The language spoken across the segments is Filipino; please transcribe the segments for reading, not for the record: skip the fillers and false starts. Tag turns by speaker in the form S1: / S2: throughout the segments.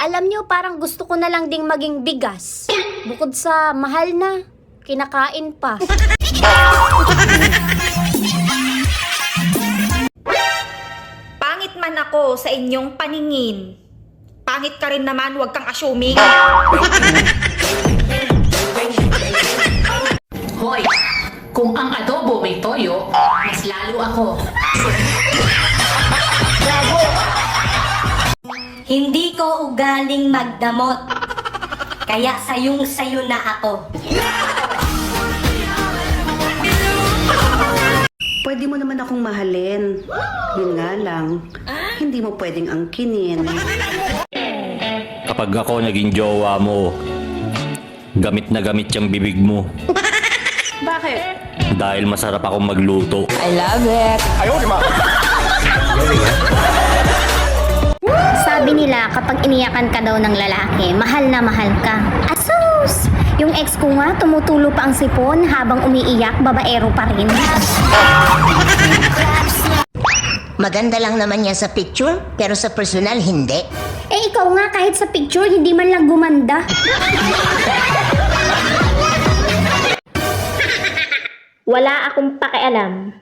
S1: Alam nyo, parang gusto ko na lang ding maging bigas. Bukod sa mahal na, kinakain pa.
S2: Pangit man ako sa inyong paningin. Pangit ka rin naman, huwag kang assuming.
S3: Hoy, kung ang adobo may toyo, mas lalo ako.
S4: Hindi ko ugaling magdamot. Kaya sayong-sayo na ako.
S5: Pwede mo naman akong mahalin. Yun nga lang, hindi mo pwedeng angkinin.
S6: Kapag ako naging jowa mo, gamit na gamit yung bibig mo.
S5: Bakit?
S6: Dahil masarap akong magluto.
S1: Sabi nila, kapag iniyakan ka daw ng lalaki, mahal na mahal ka. Asus! Yung ex ko nga, tumutulo pa ang sipon habang umiiyak, babaero pa rin.
S7: Maganda lang naman yan sa picture, pero sa personal, hindi.
S1: Eh ikaw nga, kahit sa picture, hindi man lang gumanda.
S8: Wala akong pakialam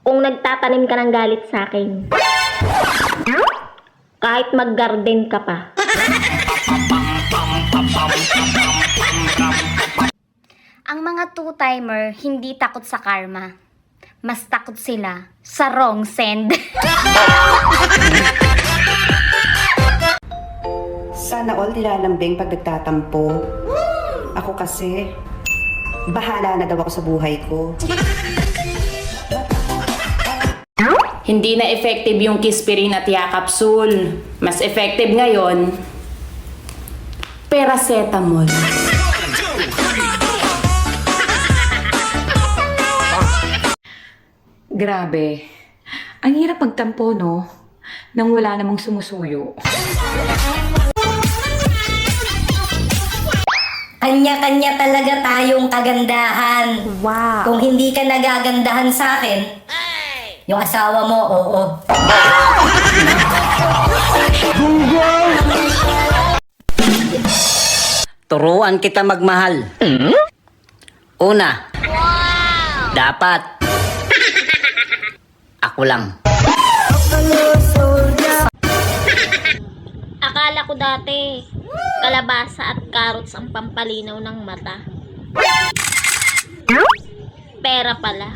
S8: kung nagtatanim ka ng galit sa akin. Kahit mag-garden ka pa.
S1: Ang mga two-timer, hindi takot sa karma. Mas takot sila sa wrong send.
S5: Sana all nilalambing pag nagtatampo. Ako kasi, bahala na daw ako sa buhay ko.
S3: Hindi na effective yung Kispirin at Yakapsul. Mas effective ngayon, Paracetamol.
S2: Grabe. Ang hirap magtampo, no? Nang wala namang sumusuyo.
S4: Kanya-kanya talaga tayong kagandahan.
S1: Wow.
S4: Kung hindi ka nagagandahan sa akin, yung asawa mo, oo.
S9: Turuan kita magmahal. Una, dapat ako lang.
S8: Akala ko dati, kalabasa at carrots ang pampalinaw ng mata. Pera pala.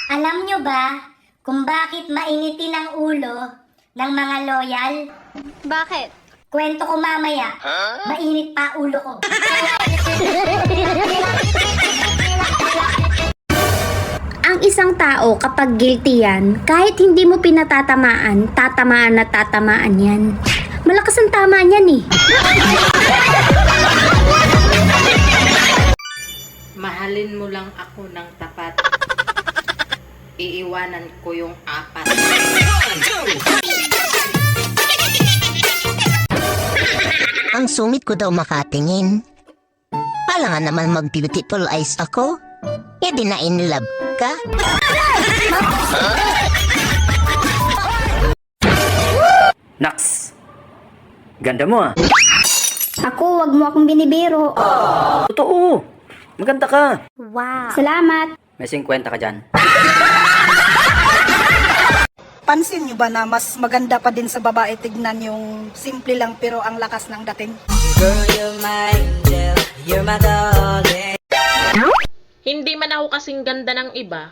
S4: Alam nyo ba kung bakit mainitin ang ulo ng mga loyal?
S1: Bakit?
S4: Kwento ko mamaya. Mainit pa ulo ko.
S1: Ang isang tao kapag guilty yan, kahit hindi mo pinatatamaan, tatamaan na tatamaan yan. Malakas ang tama niyan eh.
S3: Mahalin mo lang ako ng tapat. Iiwanan ko yung apat.
S7: Ang sungit ko daw makatingin. Pala nga naman mag-beautiful eyes ako. E di na in love ka?
S9: Naks, ganda mo ah.
S1: Ako, wag mo akong binibiro.
S9: Totoo, maganda ka.
S1: Wow. Salamat.
S9: May 50 ka dyan.
S10: Pansin nyo ba na mas maganda pa din sa babae tignan yung simple lang pero ang lakas ng dating?
S8: Hindi man ako kasing ganda ng iba.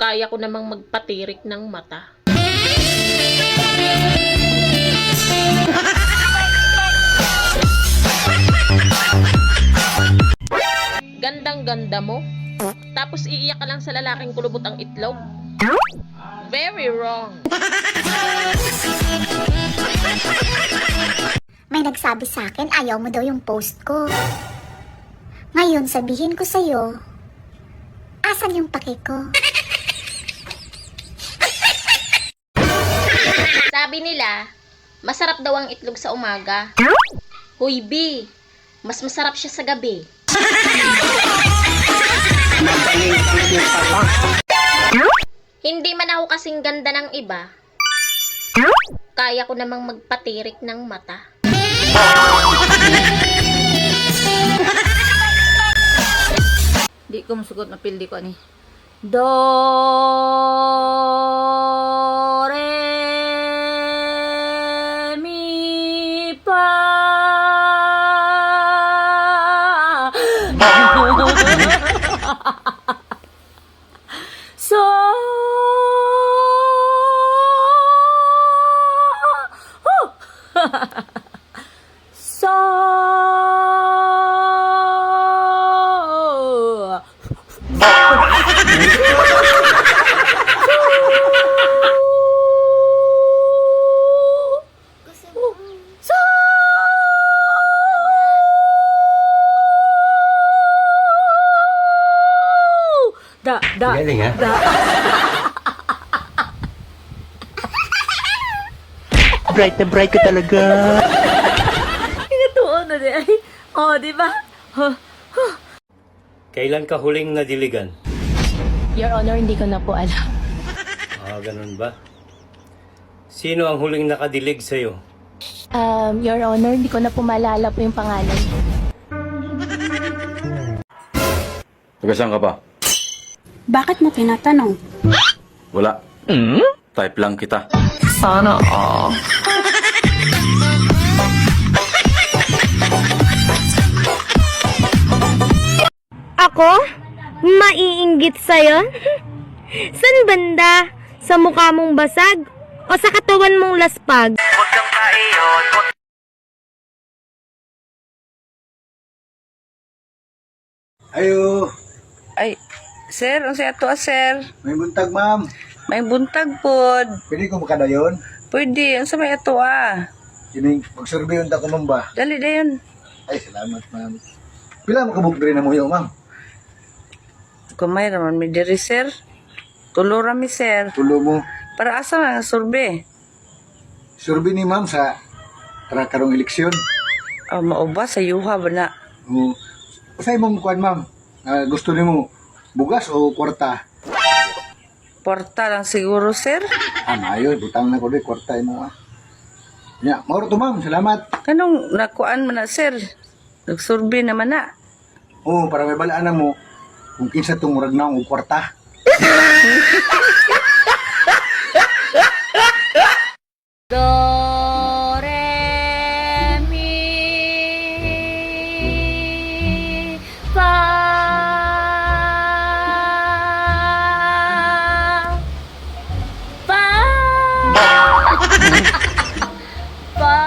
S8: Kaya ko namang magpatirik ng mata. Gandang-ganda mo. Tapos iiyak ka lang sa lalaking kulubot ang itlog. Very wrong.
S1: May nagsabi sa akin, ayaw mo daw yung post ko. Ngayon, sabihin ko sa'yo, asan yung pake ko?
S8: Sabi nila, masarap daw ang itlog sa umaga. Huy B, mas masarap siya sa gabi. Hindi man ako kasing ganda ng iba. Kaya ko namang magpatirik ng mata.
S2: Di ko masugot na pildi ko ani. Do, re, mi, fa. So,
S6: Galing ha? Bright na bright ka talaga.
S2: Totoo na di ay. Oh, di ba?
S6: Kailan ka huling nadiligan?
S3: Your Honor, hindi ko na po alam.
S6: Ganun ba? Sino ang huling nakadilig sa'yo?
S3: Your Honor, hindi ko na po maalala po yung pangalan.
S6: Tagasaan ka pa?
S10: Bakit mo tinatanong?
S6: Wala. Type lang kita.
S11: Ako? Maiinggit sa'yo? San banda? Sa mukha mong basag? O sa katawan mong laspag?
S12: Ayo,
S11: Ay, sir, ang siya to, sir.
S12: may buntag ma'am.
S11: May buntag pod.
S12: Pwede ko makadayon.
S11: Pwede, ang sa may ato
S12: Kining mag-survey unta ko ma'am ba?
S11: Dali dayon.
S12: Ay, salamat ma'am. Pila makabuk diri na mo yo ma'am?
S11: Kumay raman mi diri, sir. Tulo rami, sir.
S12: Tulo mo.
S11: Para asa nga survey?
S12: Survey ni ma'am sa karong eleksyon.
S11: Mauba sa yuha ba na?
S12: O, usay mong kuan ma'am. Gusto nimo bugas o kwarta?
S11: Porta lang siguro, sir.
S12: Mayo, butang na ko di kwarta mo ah. Ya, mauro to ma'am. Salamat.
S11: Kanong nakuan man na, sir? Nagsurvey naman na.
S12: Oh, para may balaan na mo kung kinsa tong murag na og kwarta.
S2: Do, re, mi, fa. Fa. Fa.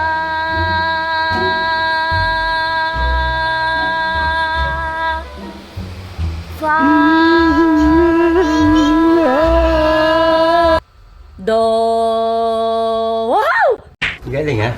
S2: Fa. Do. Wow!
S6: Galing ha?